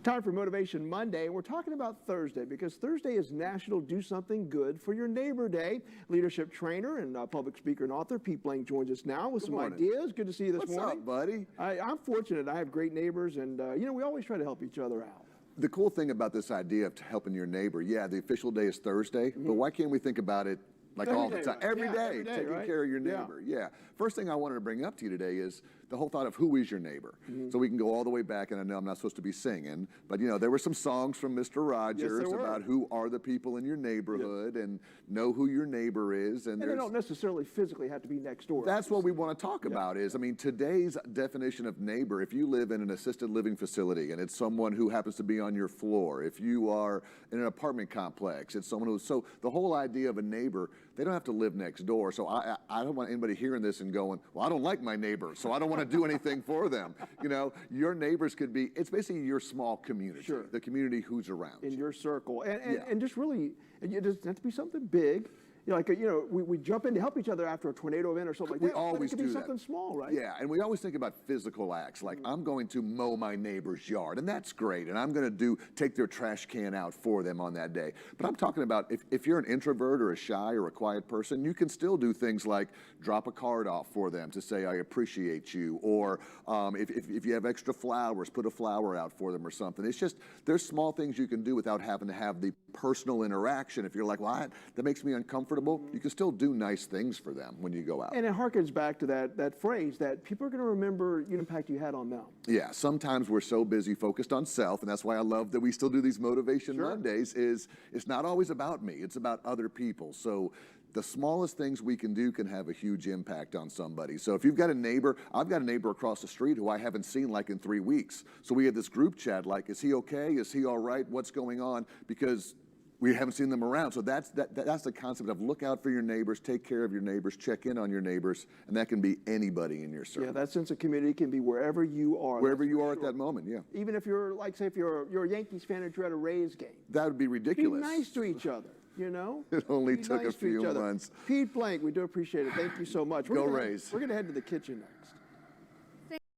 Time for Motivation Monday, and we're talking about Thursday because Thursday is National Do Something Good for Your Neighbor Day. Leadership trainer and public speaker and author Pete Blank joins us now with some ideas. Good to see you this morning. What's up, buddy? I'm fortunate. I have great neighbors, and we always try to help each other out. The cool thing about this idea of helping your neighbor, yeah, the official day is Thursday, but why can't we think about it like all the time? Every day, taking care of your neighbor. Yeah. First thing I wanted to bring up to you today is the whole thought of who is your neighbor. So we can go all the way back, and I know I'm not supposed to be singing, but there were some songs from Mr. Rogers about who are the people in your neighborhood and know who your neighbor is. And they don't necessarily physically have to be next door. That's what we want to talk about is, today's definition of neighbor, if you live in an assisted living facility and it's someone who happens to be on your floor, if you are in an apartment complex, it's someone who's, so the whole idea of a neighbor, they don't have to live next door. So I don't want anybody hearing this and going, well, I don't like my neighbor, so I don't want to do anything for them. Your neighbors could be, it's basically your small community, the community who's around in your circle. And just really, it doesn't have to be something big. We jump in to help each other after a tornado event or something like that. We always do that. It could be something small, right? Yeah, and we always think about physical acts, like I'm going to mow my neighbor's yard, and that's great, and I'm going to take their trash can out for them on that day. But I'm talking about if you're an introvert or a shy or a quiet person, you can still do things like drop a card off for them to say, I appreciate you, or if you have extra flowers, put a flower out for them or something. It's just, there's small things you can do without having to have the personal interaction. If you're like, well, that makes me uncomfortable, you can still do nice things for them when you go out. And it harkens back to that phrase that people are going to remember the impact you had on them. Yeah, sometimes we're so busy focused on self, and that's why I love that we still do these Motivation Mondays, is it's not always about me, it's about other people. So the smallest things we can do can have a huge impact on somebody. So if you've got a neighbor, I've got a neighbor across the street who I haven't seen like in 3 weeks. So we had this group chat like, is he okay? Is he all right? What's going on? Because we haven't seen them around. So that's the concept of look out for your neighbors, take care of your neighbors, check in on your neighbors, and that can be anybody in your circle. Yeah, that sense of community can be wherever you are. Wherever you are at that moment, yeah. Even if you're, like, say, if you're a Yankees fan and you're at a Rays game. That would be ridiculous. Be nice to each other, It only took a few months. Pete Blank, we do appreciate it. Thank you so much. Go Rays. We're going to head to the kitchen next.